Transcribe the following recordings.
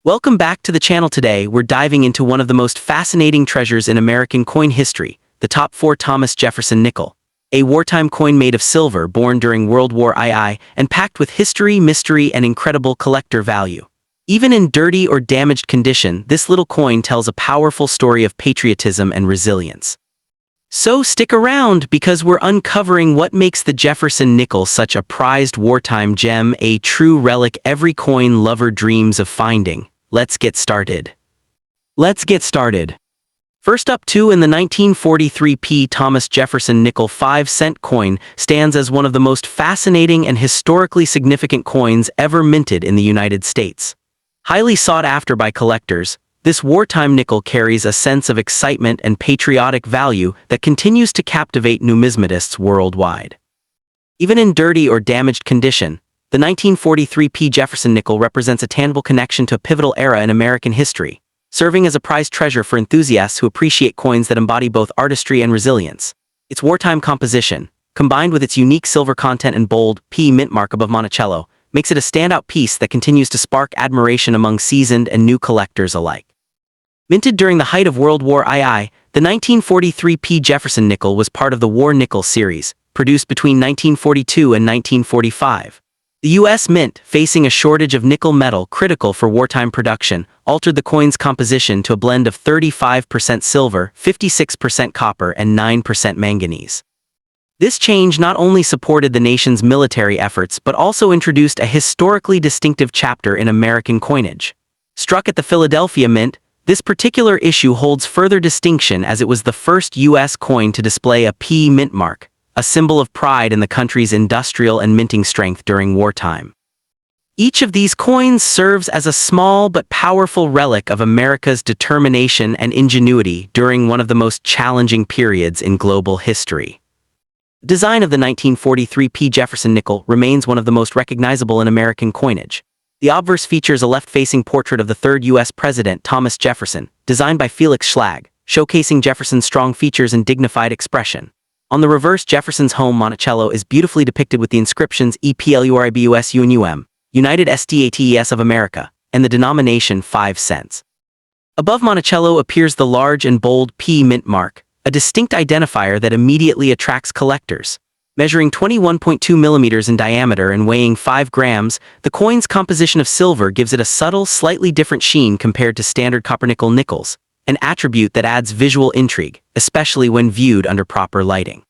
Welcome back to the channel. Today, we're diving into one of the most fascinating treasures in American coin history, the top 4 Thomas Jefferson nickel, a wartime coin made of silver born during World War II and packed with history, mystery, and incredible collector value. Even in dirty or damaged condition, this little coin tells a powerful story of patriotism and resilience. So stick around because we're uncovering what makes the Jefferson nickel such a prized wartime gem, a true relic every coin lover dreams of finding. Let's get started. First up, in the 1943 Thomas Jefferson nickel 5-cent coin stands as one of the most fascinating and historically significant coins ever minted in the United States. Highly sought after by collectors, this wartime nickel carries a sense of excitement and patriotic value that continues to captivate numismatists worldwide. Even in dirty or damaged condition, the 1943 Jefferson nickel represents a tangible connection to a pivotal era in American history, serving as a prized treasure for enthusiasts who appreciate coins that embody both artistry and resilience. Its wartime composition, combined with its unique silver content and bold P mint mark above Monticello, makes it a standout piece that continues to spark admiration among seasoned and new collectors alike. Minted during the height of World War II, the 1943 Jefferson nickel was part of the War Nickel series, produced between 1942 and 1945. The U.S. Mint, facing a shortage of nickel metal critical for wartime production, altered the coin's composition to a blend of 35% silver, 56% copper, and 9% manganese. This change not only supported the nation's military efforts but also introduced a historically distinctive chapter in American coinage. Struck at the Philadelphia Mint, this particular issue holds further distinction as it was the first U.S. coin to display a P mint mark, a symbol of pride in the country's industrial and minting strength during wartime. Each of these coins serves as a small but powerful relic of America's determination and ingenuity during one of the most challenging periods in global history. The design of the 1943 Jefferson nickel remains one of the most recognizable in American coinage. The obverse features a left-facing portrait of the third U.S. President, Thomas Jefferson, designed by Felix Schlag, showcasing Jefferson's strong features and dignified expression. On the reverse, Jefferson's home, Monticello, is beautifully depicted with the inscriptions EPLURIBUSUNUM, United States of America, and the denomination 5 cents. Above Monticello appears the large and bold P mint mark, a distinct identifier that immediately attracts collectors. Measuring 21.2 millimeters in diameter and weighing 5 grams, the coin's composition of silver gives it a subtle, slightly different sheen compared to standard copper-nickel nickels, an attribute that adds visual intrigue, especially when viewed under proper lighting.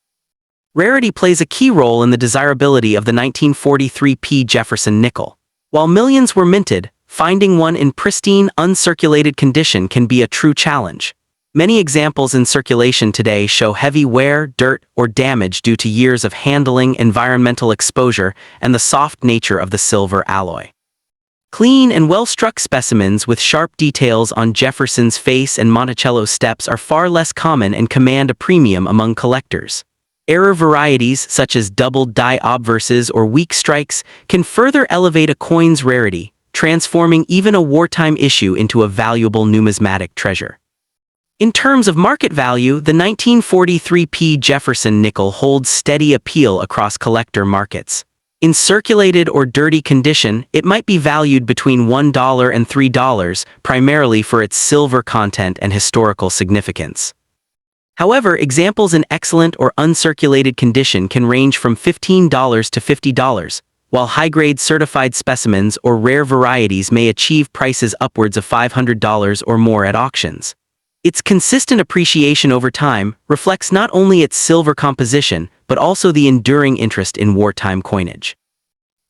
Rarity plays a key role in the desirability of the 1943 Jefferson nickel. While millions were minted, finding one in pristine, uncirculated condition can be a true challenge. Many examples in circulation today show heavy wear, dirt, or damage due to years of handling, environmental exposure, and the soft nature of the silver alloy. Clean and well-struck specimens with sharp details on Jefferson's face and Monticello's steps are far less common and command a premium among collectors. Error varieties, such as doubled die obverses or weak strikes, can further elevate a coin's rarity, transforming even a wartime issue into a valuable numismatic treasure. In terms of market value, the 1943 Jefferson nickel holds steady appeal across collector markets. In circulated or dirty condition, it might be valued between $1 and $3, primarily for its silver content and historical significance. However, examples in excellent or uncirculated condition can range from $15 to $50, while high-grade certified specimens or rare varieties may achieve prices upwards of $500 or more at auctions. Its consistent appreciation over time reflects not only its silver composition, but also the enduring interest in wartime coinage.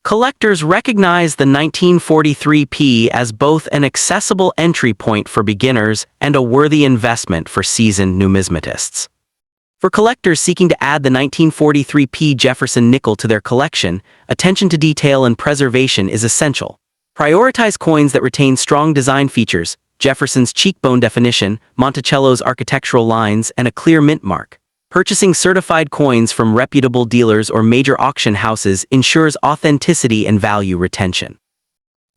Collectors recognize the 1943 as both an accessible entry point for beginners and a worthy investment for seasoned numismatists. For collectors seeking to add the 1943 Jefferson nickel to their collection, attention to detail and preservation is essential. Prioritize coins that retain strong design features, Jefferson's cheekbone definition, Monticello's architectural lines, and a clear mint mark. Purchasing certified coins from reputable dealers or major auction houses ensures authenticity and value retention.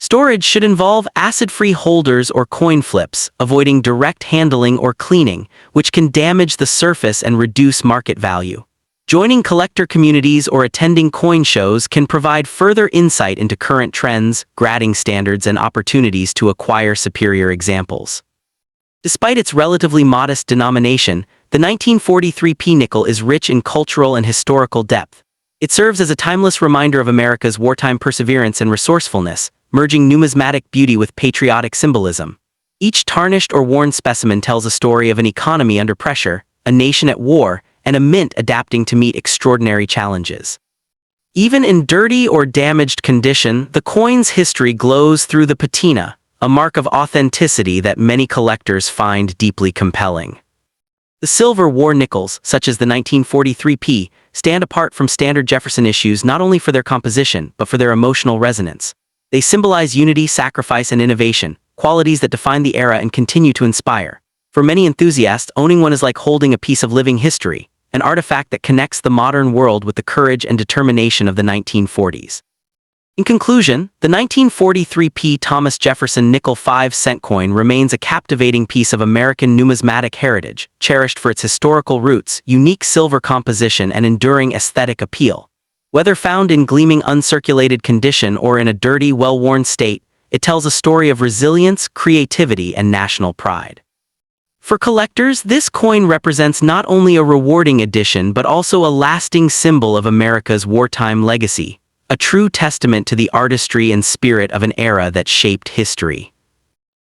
Storage should involve acid-free holders or coin flips, avoiding direct handling or cleaning, which can damage the surface and reduce market value. Joining collector communities or attending coin shows can provide further insight into current trends, grading standards, and opportunities to acquire superior examples. Despite its relatively modest denomination, the 1943p nickel is rich in cultural and historical depth. It serves as a timeless reminder of America's wartime perseverance and resourcefulness, merging numismatic beauty with patriotic symbolism. Each tarnished or worn specimen tells a story of an economy under pressure, a nation at war, and a mint adapting to meet extraordinary challenges. Even in dirty or damaged condition, the coin's history glows through the patina, a mark of authenticity that many collectors find deeply compelling. The Silver War nickels, such as the 1943p, stand apart from standard Jefferson issues not only for their composition, but for their emotional resonance. They symbolize unity, sacrifice, and innovation, qualities that define the era and continue to inspire. For many enthusiasts, owning one is like holding a piece of living history, an artifact that connects the modern world with the courage and determination of the 1940s. In conclusion, the 1943p Thomas Jefferson nickel 5-cent coin remains a captivating piece of American numismatic heritage, cherished for its historical roots, unique silver composition, and enduring aesthetic appeal. Whether found in gleaming uncirculated condition or in a dirty, well-worn state, it tells a story of resilience, creativity, and national pride. For collectors, this coin represents not only a rewarding addition but also a lasting symbol of America's wartime legacy, a true testament to the artistry and spirit of an era that shaped history.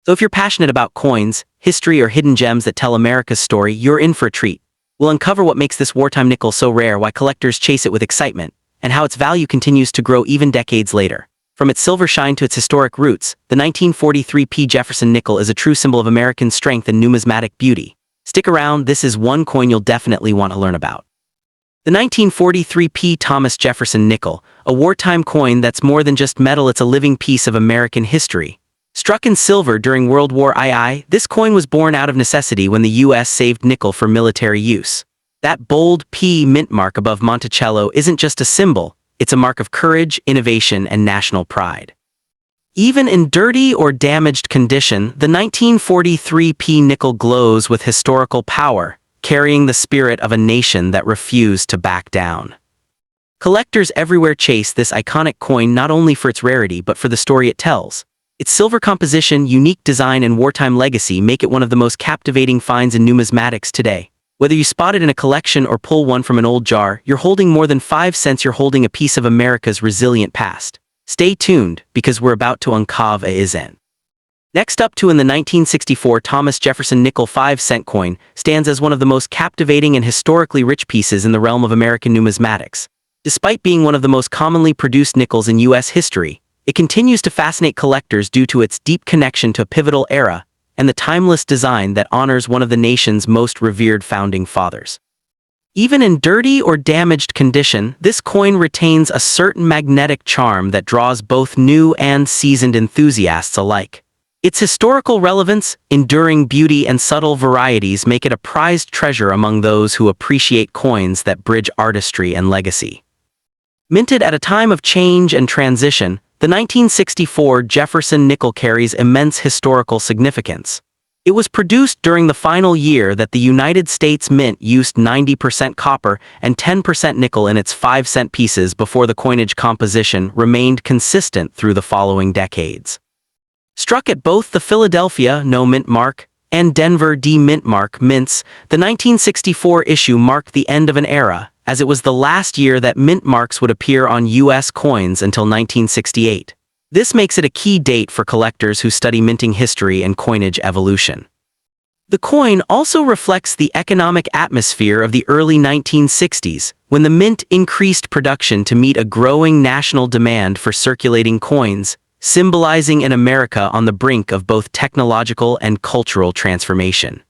So if you're passionate about coins, history, or hidden gems that tell America's story, you're in for a treat. We'll uncover what makes this wartime nickel so rare, why collectors chase it with excitement, and how its value continues to grow even decades later. From its silver shine to its historic roots, the 1943p Jefferson nickel is a true symbol of American strength and numismatic beauty. Stick around, this is one coin you'll definitely want to learn about. The 1943p Thomas Jefferson nickel, a wartime coin that's more than just metal, it's a living piece of American history. Struck in silver during World War II, this coin was born out of necessity when the U.S. saved nickel for military use. That bold P mint mark above Monticello isn't just a symbol, it's a mark of courage, innovation, and national pride. Even in dirty or damaged condition, the 1943p nickel glows with historical power, carrying the spirit of a nation that refused to back down. Collectors everywhere chase this iconic coin not only for its rarity but for the story it tells. Its silver composition, unique design, and wartime legacy make it one of the most captivating finds in numismatics today. Whether you spot it in a collection or pull one from an old jar, you're holding more than 5 cents. You're holding a piece of America's resilient past. Stay tuned, because we're about to uncover it. Next up, in the 1964 Thomas Jefferson nickel 5-cent coin stands as one of the most captivating and historically rich pieces in the realm of American numismatics. Despite being one of the most commonly produced nickels in U.S. history, it continues to fascinate collectors due to its deep connection to a pivotal era and the timeless design that honors one of the nation's most revered founding fathers. Even in dirty or damaged condition, this coin retains a certain magnetic charm that draws both new and seasoned enthusiasts alike. Its historical relevance, enduring beauty, and subtle varieties make it a prized treasure among those who appreciate coins that bridge artistry and legacy. Minted at a time of change and transition, the 1964 Jefferson nickel carries immense historical significance. It was produced during the final year that the United States Mint used 90% copper and 10% nickel in its 5-cent pieces before the coinage composition remained consistent through the following decades. Struck at both the Philadelphia No Mint Mark and Denver D Mint Mark mints, the 1964 issue marked the end of an era, as it was the last year that mint marks would appear on U.S. coins until 1968. This makes it a key date for collectors who study minting history and coinage evolution. The coin also reflects the economic atmosphere of the early 1960s, when the mint increased production to meet a growing national demand for circulating coins, symbolizing an America on the brink of both technological and cultural transformation.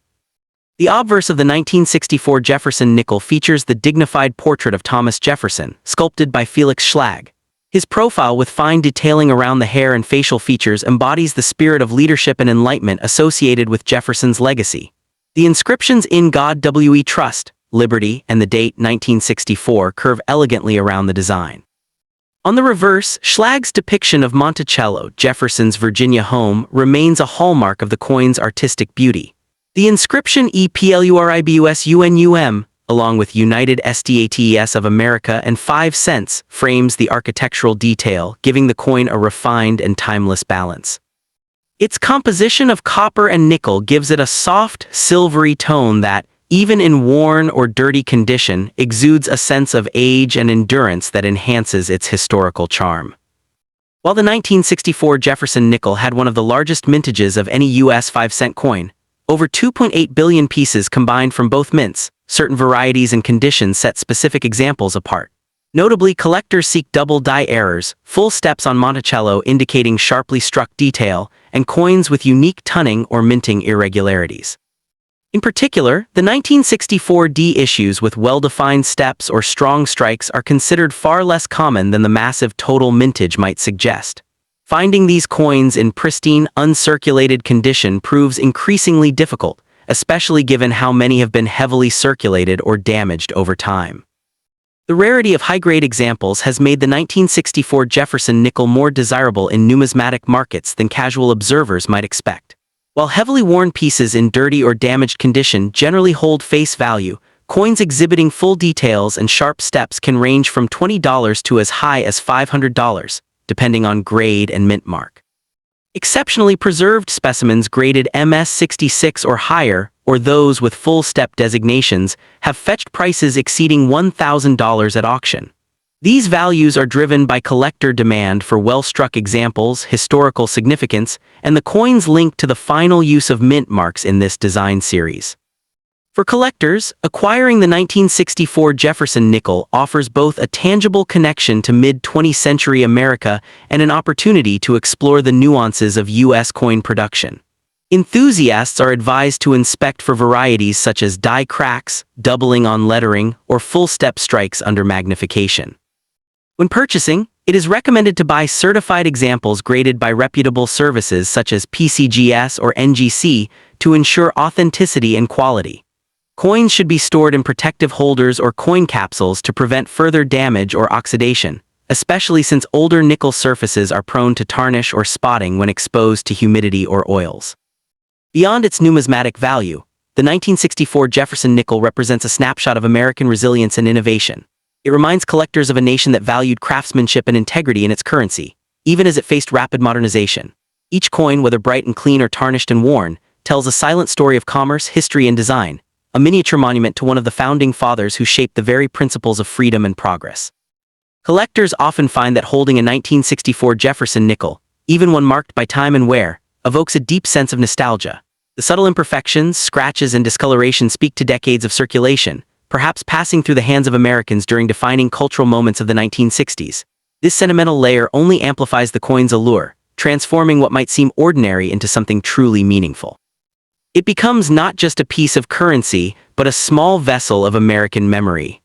The obverse of the 1964 Jefferson nickel features the dignified portrait of Thomas Jefferson, sculpted by Felix Schlag. His profile, with fine detailing around the hair and facial features, embodies the spirit of leadership and enlightenment associated with Jefferson's legacy. The inscriptions "In God We Trust," "Liberty," and the date 1964 curve elegantly around the design. On the reverse, Schlag's depiction of Monticello Jefferson's Virginia home remains a hallmark of the coin's artistic beauty. The inscription "EPLURIBUSUNUM," along with United States of America and 5 cents, frames the architectural detail, giving the coin a refined and timeless balance. Its composition of copper and nickel gives it a soft, silvery tone that, even in worn or dirty condition, exudes a sense of age and endurance that enhances its historical charm. While the 1964 Jefferson nickel had one of the largest mintages of any U.S. 5-cent coin, over 2.8 billion pieces combined from both mints, certain varieties and conditions set specific examples apart. Notably, collectors seek double die errors, full steps on Monticello indicating sharply struck detail, and coins with unique tunning or minting irregularities. In particular, the 1964 D issues with well-defined steps or strong strikes are considered far less common than the massive total mintage might suggest. Finding these coins in pristine, uncirculated condition proves increasingly difficult, especially given how many have been heavily circulated or damaged over time. The rarity of high-grade examples has made the 1964 Jefferson nickel more desirable in numismatic markets than casual observers might expect. While heavily worn pieces in dirty or damaged condition generally hold face value, coins exhibiting full details and sharp steps can range from $20 to as high as $500, depending on grade and mint mark. Exceptionally preserved specimens graded MS66 or higher, or those with full step designations, have fetched prices exceeding $1,000 at auction. These values are driven by collector demand for well-struck examples, historical significance, and the coins linked to the final use of mint marks in this design series. For collectors, acquiring the 1964 Jefferson nickel offers both a tangible connection to mid-20th century America and an opportunity to explore the nuances of U.S. coin production. Enthusiasts are advised to inspect for varieties such as die cracks, doubling on lettering, or full-step strikes under magnification. When purchasing, it is recommended to buy certified examples graded by reputable services such as PCGS or NGC to ensure authenticity and quality. Coins should be stored in protective holders or coin capsules to prevent further damage or oxidation, especially since older nickel surfaces are prone to tarnish or spotting when exposed to humidity or oils. Beyond its numismatic value, the 1964 Jefferson nickel represents a snapshot of American resilience and innovation. It reminds collectors of a nation that valued craftsmanship and integrity in its currency, even as it faced rapid modernization. Each coin, whether bright and clean or tarnished and worn, tells a silent story of commerce, history, and design, a miniature monument to one of the founding fathers who shaped the very principles of freedom and progress. Collectors often find that holding a 1964 Jefferson nickel, even one marked by time and wear, evokes a deep sense of nostalgia. The subtle imperfections, scratches, and discoloration speak to decades of circulation, perhaps passing through the hands of Americans during defining cultural moments of the 1960s. This sentimental layer only amplifies the coin's allure, transforming what might seem ordinary into something truly meaningful. It becomes not just a piece of currency, but a small vessel of American memory.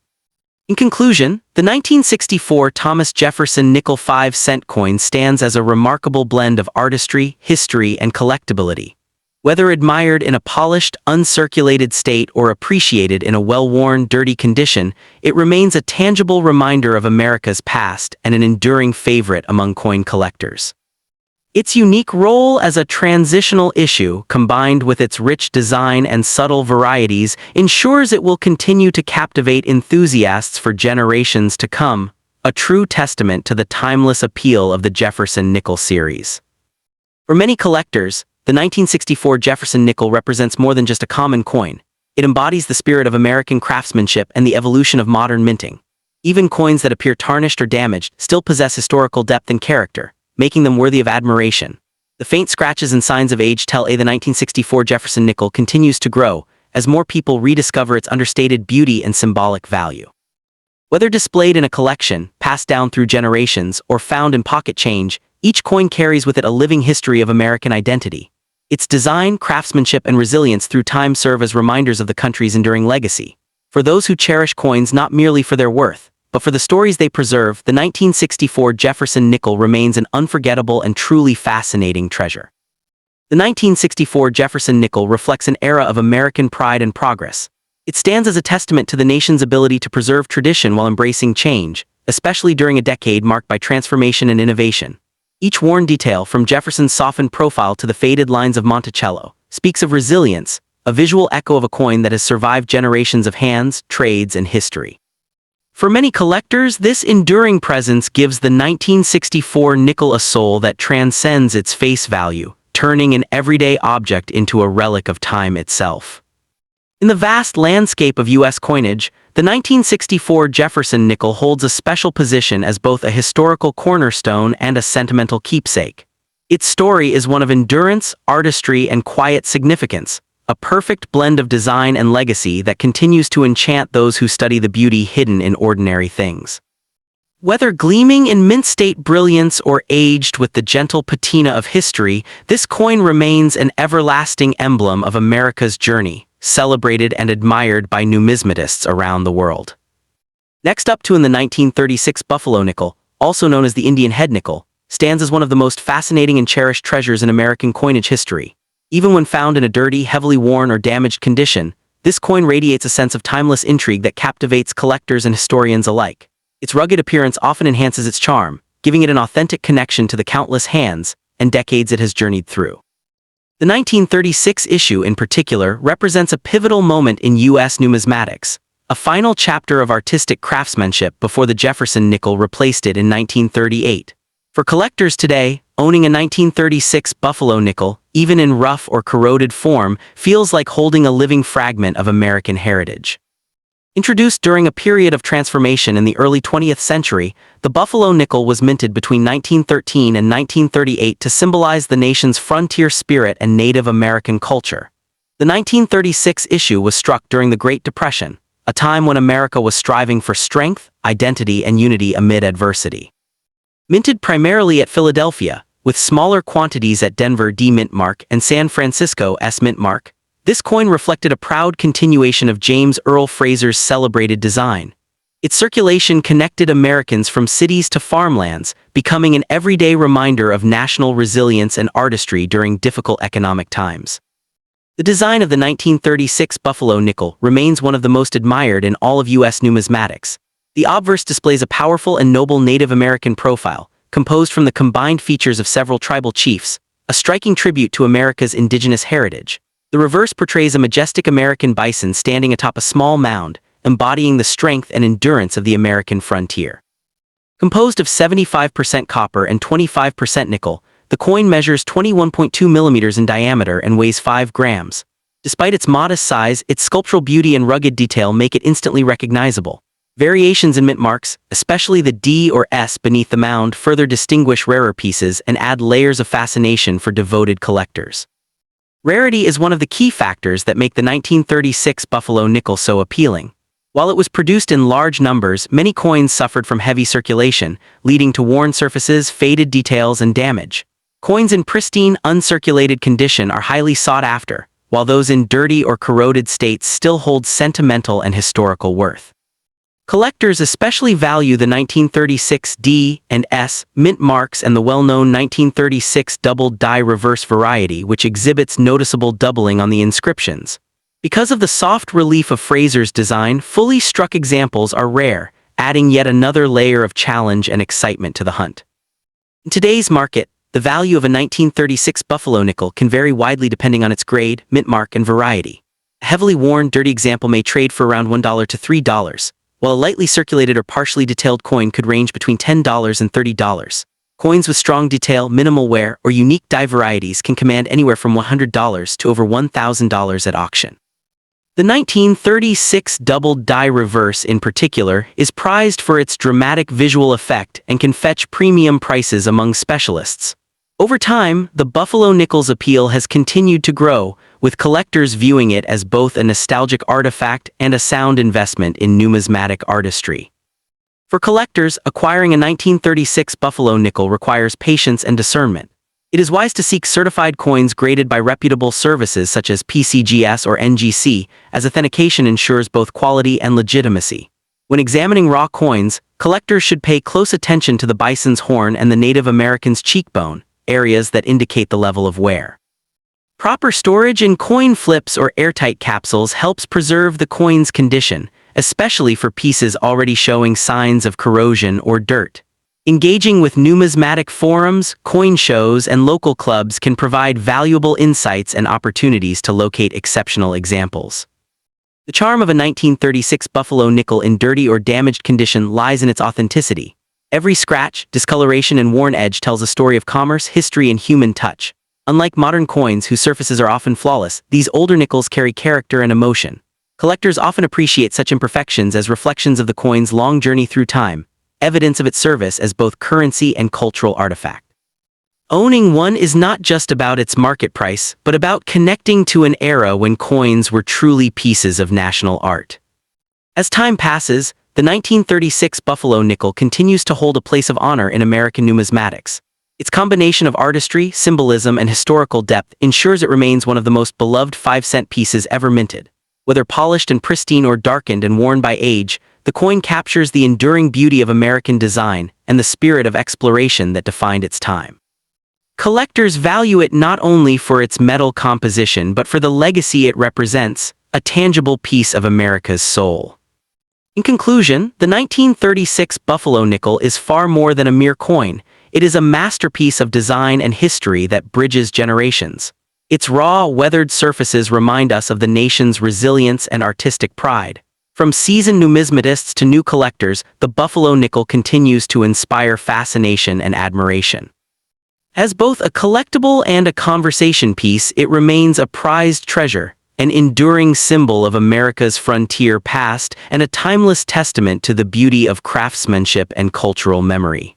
In conclusion, the 1964 Thomas Jefferson nickel 5-cent coin stands as a remarkable blend of artistry, history, and collectability. Whether admired in a polished, uncirculated state or appreciated in a well-worn, dirty condition, it remains a tangible reminder of America's past and an enduring favorite among coin collectors. Its unique role as a transitional issue, combined with its rich design and subtle varieties, ensures it will continue to captivate enthusiasts for generations to come, a true testament to the timeless appeal of the Jefferson nickel series. For many collectors, the 1964 Jefferson nickel represents more than just a common coin. It embodies the spirit of American craftsmanship and the evolution of modern minting. Even coins that appear tarnished or damaged still possess historical depth and character, making them worthy of admiration. The faint scratches and signs of age tell the 1964 Jefferson nickel continues to grow as more people rediscover its understated beauty and symbolic value. Whether displayed in a collection, passed down through generations, or found in pocket change, each coin carries with it a living history of American identity. Its design, craftsmanship, and resilience through time serve as reminders of the country's enduring legacy. For those who cherish coins not merely for their worth, but for the stories they preserve, the 1964 Jefferson nickel remains an unforgettable and truly fascinating treasure. The 1964 Jefferson nickel reflects an era of American pride and progress. It stands as a testament to the nation's ability to preserve tradition while embracing change, especially during a decade marked by transformation and innovation. Each worn detail, from Jefferson's softened profile to the faded lines of Monticello, speaks of resilience, a visual echo of a coin that has survived generations of hands, trades, and history. For many collectors, this enduring presence gives the 1964 nickel a soul that transcends its face value, turning an everyday object into a relic of time itself. In the vast landscape of U.S. coinage, the 1964 Jefferson nickel holds a special position as both a historical cornerstone and a sentimental keepsake. Its story is one of endurance, artistry, and quiet significance, a perfect blend of design and legacy that continues to enchant those who study the beauty hidden in ordinary things. Whether gleaming in mint-state brilliance or aged with the gentle patina of history, this coin remains an everlasting emblem of America's journey, celebrated and admired by numismatists around the world. Next up in the 1936 Buffalo nickel, also known as the Indian head nickel, stands as one of the most fascinating and cherished treasures in American coinage history. Even when found in a dirty, heavily worn, or damaged condition, this coin radiates a sense of timeless intrigue that captivates collectors and historians alike. Its rugged appearance often enhances its charm, giving it an authentic connection to the countless hands and decades it has journeyed through. The 1936 issue, in particular, represents a pivotal moment in U.S. numismatics, a final chapter of artistic craftsmanship before the Jefferson nickel replaced it in 1938. For collectors today, owning a 1936 Buffalo nickel, even in rough or corroded form, feels like holding a living fragment of American heritage. Introduced during a period of transformation in the early 20th century, the Buffalo nickel was minted between 1913 and 1938 to symbolize the nation's frontier spirit and Native American culture. The 1936 issue was struck during the Great Depression, a time when America was striving for strength, identity, and unity amid adversity. Minted primarily at Philadelphia, with smaller quantities at Denver D mint mark and San Francisco S mint mark, this coin reflected a proud continuation of James Earl Fraser's celebrated design. Its circulation connected Americans from cities to farmlands, becoming an everyday reminder of national resilience and artistry during difficult economic times. The design of the 1936 Buffalo nickel remains one of the most admired in all of U.S. numismatics. The obverse displays a powerful and noble Native American profile, composed from the combined features of several tribal chiefs, a striking tribute to America's indigenous heritage. The reverse portrays a majestic American bison standing atop a small mound, embodying the strength and endurance of the American frontier. Composed of 75% copper and 25% nickel, the coin measures 21.2 millimeters in diameter and weighs 5 grams. Despite its modest size, its sculptural beauty and rugged detail make it instantly recognizable. Variations in mint marks, especially the D or S beneath the mound, further distinguish rarer pieces and add layers of fascination for devoted collectors. Rarity is one of the key factors that make the 1936 Buffalo nickel so appealing. While it was produced in large numbers, many coins suffered from heavy circulation, leading to worn surfaces, faded details, and damage. Coins in pristine, uncirculated condition are highly sought after, while those in dirty or corroded states still hold sentimental and historical worth. Collectors especially value the 1936 D and S mint marks and the well-known 1936 double die reverse variety, which exhibits noticeable doubling on the inscriptions. Because of the soft relief of Fraser's design, fully struck examples are rare, adding yet another layer of challenge and excitement to the hunt. In today's market, the value of a 1936 Buffalo nickel can vary widely depending on its grade, mint mark, and variety. A heavily worn, dirty example may trade for around $1 to $3, while a lightly circulated or partially detailed coin could range between $10 and $30. Coins with strong detail, minimal wear, or unique die varieties can command anywhere from $100 to over $1,000 at auction. The 1936 double die reverse, in particular, is prized for its dramatic visual effect and can fetch premium prices among specialists. Over time, the Buffalo nickel's appeal has continued to grow, with collectors viewing it as both a nostalgic artifact and a sound investment in numismatic artistry. For collectors, acquiring a 1936 Buffalo nickel requires patience and discernment. It is wise to seek certified coins graded by reputable services such as PCGS or NGC, as authentication ensures both quality and legitimacy. When examining raw coins, collectors should pay close attention to the bison's horn and the Native American's cheekbone, areas that indicate the level of wear. Proper storage in coin flips or airtight capsules helps preserve the coin's condition, especially for pieces already showing signs of corrosion or dirt. Engaging with numismatic forums, coin shows, and local clubs can provide valuable insights and opportunities to locate exceptional examples. The charm of a 1936 Buffalo nickel in dirty or damaged condition lies in its authenticity. Every scratch, discoloration, and worn edge tells a story of commerce, history, and human touch. Unlike modern coins whose surfaces are often flawless, these older nickels carry character and emotion. Collectors often appreciate such imperfections as reflections of the coin's long journey through time, evidence of its service as both currency and cultural artifact. Owning one is not just about its market price, but about connecting to an era when coins were truly pieces of national art. As time passes, the 1936 Buffalo nickel continues to hold a place of honor in American numismatics. Its combination of artistry, symbolism, and historical depth ensures it remains one of the most beloved 5-cent pieces ever minted. Whether polished and pristine or darkened and worn by age, the coin captures the enduring beauty of American design and the spirit of exploration that defined its time. Collectors value it not only for its metal composition but for the legacy it represents, a tangible piece of America's soul. In conclusion, the 1936 Buffalo nickel is far more than a mere coin. It is a masterpiece of design and history that bridges generations. Its raw, weathered surfaces remind us of the nation's resilience and artistic pride. From seasoned numismatists to new collectors, the Buffalo nickel continues to inspire fascination and admiration. As both a collectible and a conversation piece, it remains a prized treasure, an enduring symbol of America's frontier past, and a timeless testament to the beauty of craftsmanship and cultural memory.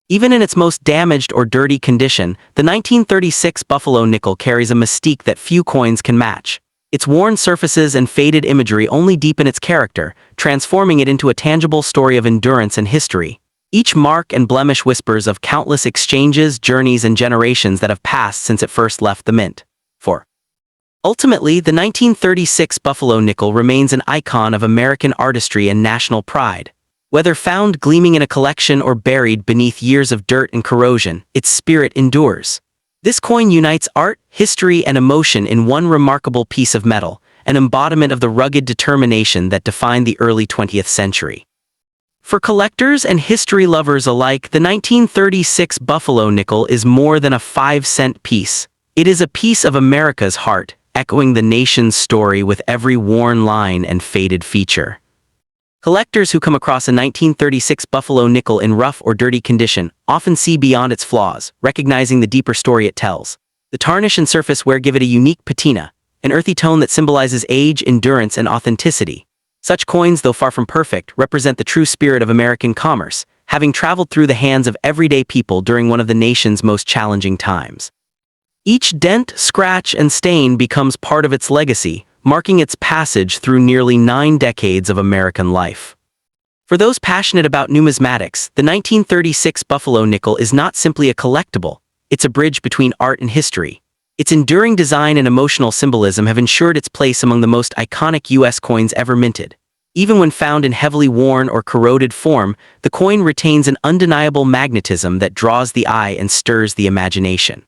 Even in its most damaged or dirty condition, the 1936 Buffalo nickel carries a mystique that few coins can match. Its worn surfaces and faded imagery only deepen its character, transforming it into a tangible story of endurance and history. Each mark and blemish whispers of countless exchanges, journeys, and generations that have passed since it first left the mint. Ultimately, the 1936 Buffalo nickel remains an icon of American artistry and national pride. Whether found gleaming in a collection or buried beneath years of dirt and corrosion, its spirit endures. This coin unites art, history, and emotion in one remarkable piece of metal, an embodiment of the rugged determination that defined the early 20th century. For collectors and history lovers alike, the 1936 Buffalo nickel is more than a 5-cent piece. It is a piece of America's heart, echoing the nation's story with every worn line and faded feature. Collectors who come across a 1936 Buffalo nickel in rough or dirty condition often see beyond its flaws, recognizing the deeper story it tells. The tarnish and surface wear give it a unique patina, an earthy tone that symbolizes age, endurance, and authenticity. Such coins, though far from perfect, represent the true spirit of American commerce, having traveled through the hands of everyday people during one of the nation's most challenging times. Each dent, scratch, and stain becomes part of its legacy, marking its passage through nearly 9 decades of American life. For those passionate about numismatics, the 1936 Buffalo nickel is not simply a collectible, it's a bridge between art and history. Its enduring design and emotional symbolism have ensured its place among the most iconic U.S. coins ever minted. Even when found in heavily worn or corroded form, the coin retains an undeniable magnetism that draws the eye and stirs the imagination.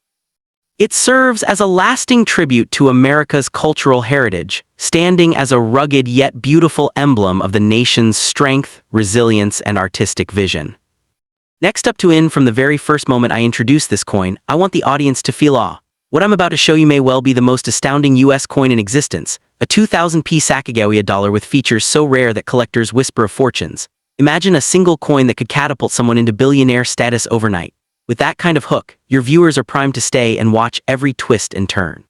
It serves as a lasting tribute to America's cultural heritage, standing as a rugged yet beautiful emblem of the nation's strength, resilience, and artistic vision. Next up to in from the very first moment I introduce this coin, I want the audience to feel awe. What I'm about to show you may well be the most astounding U.S. coin in existence, a 2000p Sacagawea dollar with features so rare that collectors whisper of fortunes. Imagine a single coin that could catapult someone into billionaire status overnight. With that kind of hook, your viewers are primed to stay and watch every twist and turn.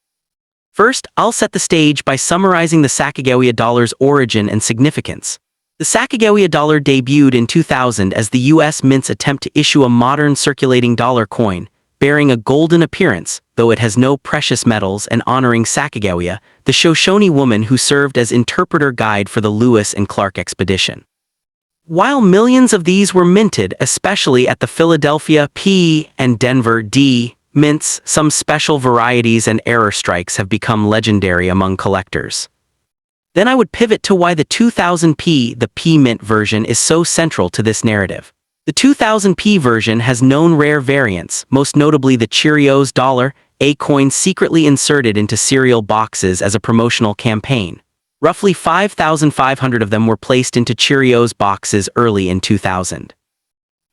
First, I'll set the stage by summarizing the Sacagawea dollar's origin and significance. The Sacagawea dollar debuted in 2000 as the U.S. Mint's attempt to issue a modern circulating dollar coin, bearing a golden appearance, though it has no precious metals, and honoring Sacagawea, the Shoshone woman who served as interpreter guide for the Lewis and Clark expedition. While millions of these were minted, especially at the Philadelphia P and Denver D mints, some special varieties and error strikes have become legendary among collectors. Then I would pivot to why the 2000p, the P mint version, is so central to this narrative. The 2000p version has known rare variants, most notably the Cheerios dollar, a coin secretly inserted into cereal boxes as a promotional campaign. Roughly 5,500 of them were placed into Cheerios boxes early in 2000.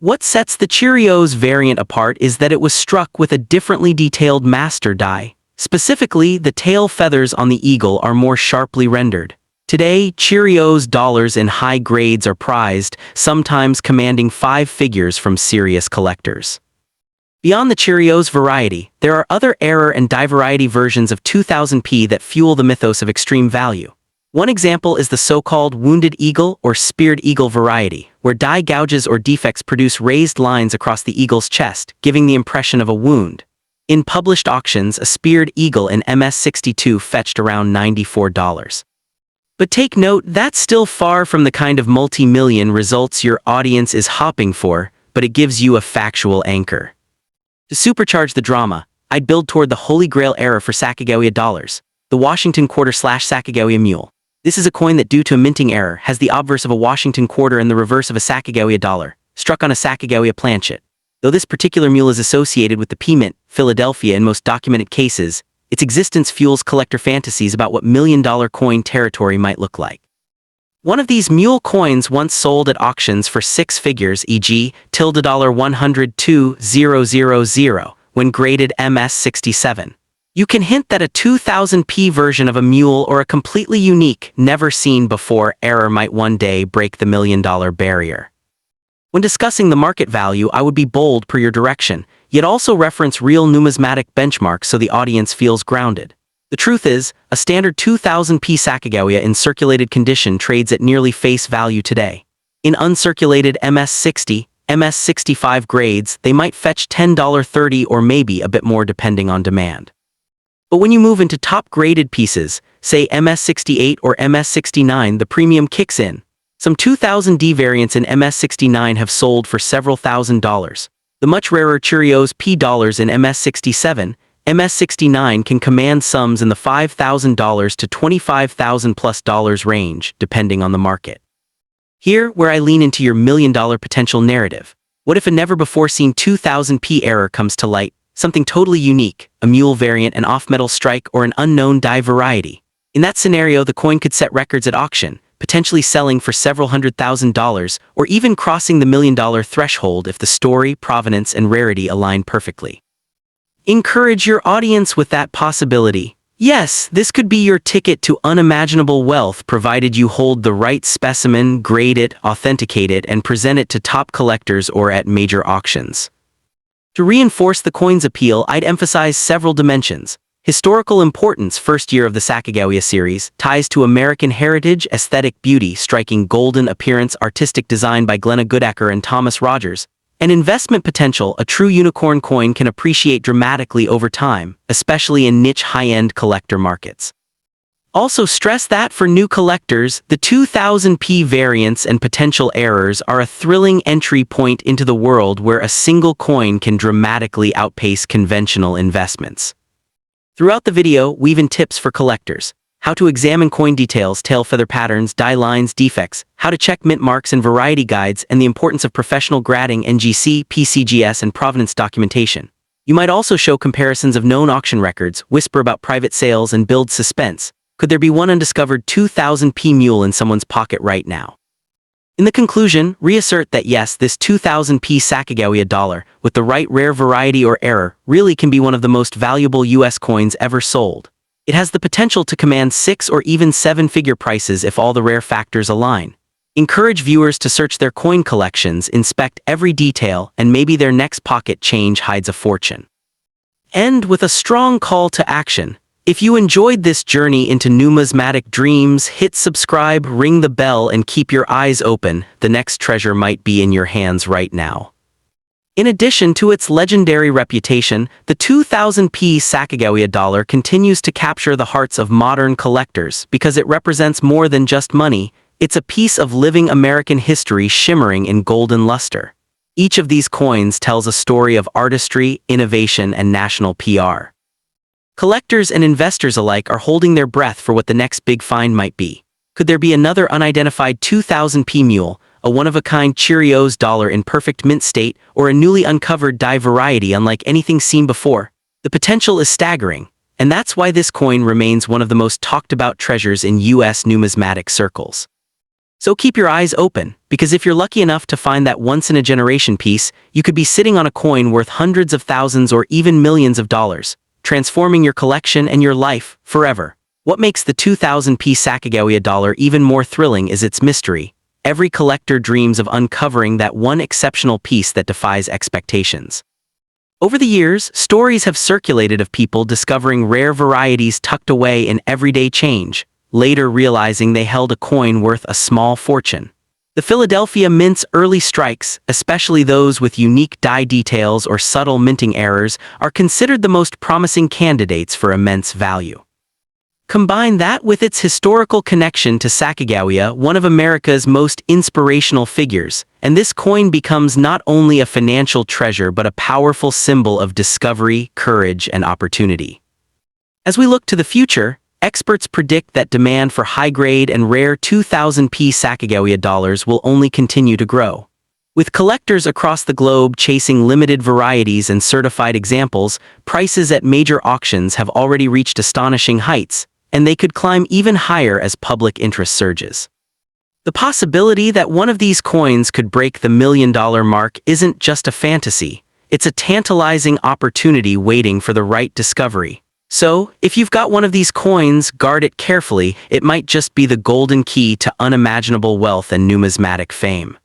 What sets the Cheerios variant apart is that it was struck with a differently detailed master die. Specifically, the tail feathers on the eagle are more sharply rendered. Today, Cheerios dollars in high grades are prized, sometimes commanding 5 figures from serious collectors. Beyond the Cheerios variety, there are other error and die variety versions of 2000p that fuel the mythos of extreme value. One example is the so-called wounded eagle or speared eagle variety, where die gouges or defects produce raised lines across the eagle's chest, giving the impression of a wound. In published auctions, a speared eagle in MS62 fetched around $94. But take note, that's still far from the kind of multi-million results your audience is hopping for, but it gives you a factual anchor. To supercharge the drama, I'd build toward the holy grail era for Sacagawea dollars, the Washington quarter/Sacagawea mule. This is a coin that, due to a minting error, has the obverse of a Washington quarter and the reverse of a Sacagawea dollar, struck on a Sacagawea planchet. Though this particular mule is associated with the P Mint, Philadelphia in most documented cases, its existence fuels collector fantasies about what million-dollar coin territory might look like. One of these mule coins once sold at auctions for 6 figures, e.g., $102,000, when graded MS67. You can hint that a 2000p version of a mule or a completely unique, never-seen-before error might one day break the million-dollar barrier. When discussing the market value, I would be bold per your direction, yet also reference real numismatic benchmarks so the audience feels grounded. The truth is, a standard 2000p Sacagawea in circulated condition trades at nearly face value today. In uncirculated MS60, MS65 grades, they might fetch $10.30 or maybe a bit more depending on demand. But when you move into top-graded pieces, say MS68 or MS69, the premium kicks in. Some 2000D variants in MS69 have sold for several $1,000s. The much rarer Cheerios P dollars in MS67, MS69 can command sums in the $5,000 to $25,000+ range, depending on the market. Here, where I lean into your million-dollar potential narrative. What if a never-before-seen 2000p error comes to light? Something totally unique, a mule variant, an off-metal strike, or an unknown die variety. In that scenario, the coin could set records at auction, potentially selling for several $100,000, or even crossing the million-dollar threshold if the story, provenance, and rarity align perfectly. Encourage your audience with that possibility. Yes, this could be your ticket to unimaginable wealth provided you hold the right specimen, grade it, authenticate it, and present it to top collectors or at major auctions. To reinforce the coin's appeal, I'd emphasize several dimensions. Historical importance, first year of the Sacagawea series, ties to American heritage, aesthetic beauty, striking golden appearance, artistic design by Glenna Goodacker and Thomas Rogers, and investment potential. A true unicorn coin can appreciate dramatically over time, especially in niche high-end collector markets. Also stress that for new collectors, the 2000p variants and potential errors are a thrilling entry point into the world where a single coin can dramatically outpace conventional investments. Throughout the video, weave in tips for collectors: how to examine coin details, tail feather patterns, die lines, defects, how to check mint marks and variety guides, and the importance of professional grading, NGC, PCGS, and provenance documentation. You might also show comparisons of known auction records, whisper about private sales, and build suspense. Could there be one undiscovered 2000p mule in someone's pocket right now? In the conclusion, reassert that yes, this 2000p Sacagawea dollar, with the right rare variety or error, really can be one of the most valuable US coins ever sold. It has the potential to command 6 or even 7-figure prices if all the rare factors align. Encourage viewers to search their coin collections, inspect every detail, and maybe their next pocket change hides a fortune. End with a strong call to action. If you enjoyed this journey into numismatic dreams, hit subscribe, ring the bell, and keep your eyes open. The next treasure might be in your hands right now. In addition to its legendary reputation, the 2000p Sacagawea dollar continues to capture the hearts of modern collectors because it represents more than just money. It's a piece of living American history shimmering in golden luster. Each of these coins tells a story of artistry, innovation, and national PR. Collectors and investors alike are holding their breath for what the next big find might be. Could there be another unidentified 2000p mule, a one-of-a-kind Cheerios dollar in perfect mint state, or a newly uncovered die variety unlike anything seen before? The potential is staggering, and that's why this coin remains one of the most talked-about treasures in US numismatic circles. So keep your eyes open, because if you're lucky enough to find that once-in-a-generation piece, you could be sitting on a coin worth hundreds of thousands or even millions of dollars, transforming your collection and your life forever. What makes the 2000-piece Sacagawea dollar even more thrilling is its mystery. Every collector dreams of uncovering that one exceptional piece that defies expectations. Over the years, stories have circulated of people discovering rare varieties tucked away in everyday change, later realizing they held a coin worth a small fortune. The Philadelphia Mint's early strikes, especially those with unique die details or subtle minting errors, are considered the most promising candidates for immense value. Combine that with its historical connection to Sacagawea, one of America's most inspirational figures, and this coin becomes not only a financial treasure but a powerful symbol of discovery, courage, and opportunity. As we look to the future, experts predict that demand for high-grade and rare 2000-piece Sacagawea dollars will only continue to grow. With collectors across the globe chasing limited varieties and certified examples, prices at major auctions have already reached astonishing heights, and they could climb even higher as public interest surges. The possibility that one of these coins could break the million-dollar mark isn't just a fantasy, it's a tantalizing opportunity waiting for the right discovery. So, if you've got one of these coins, guard it carefully. It might just be the golden key to unimaginable wealth and numismatic fame.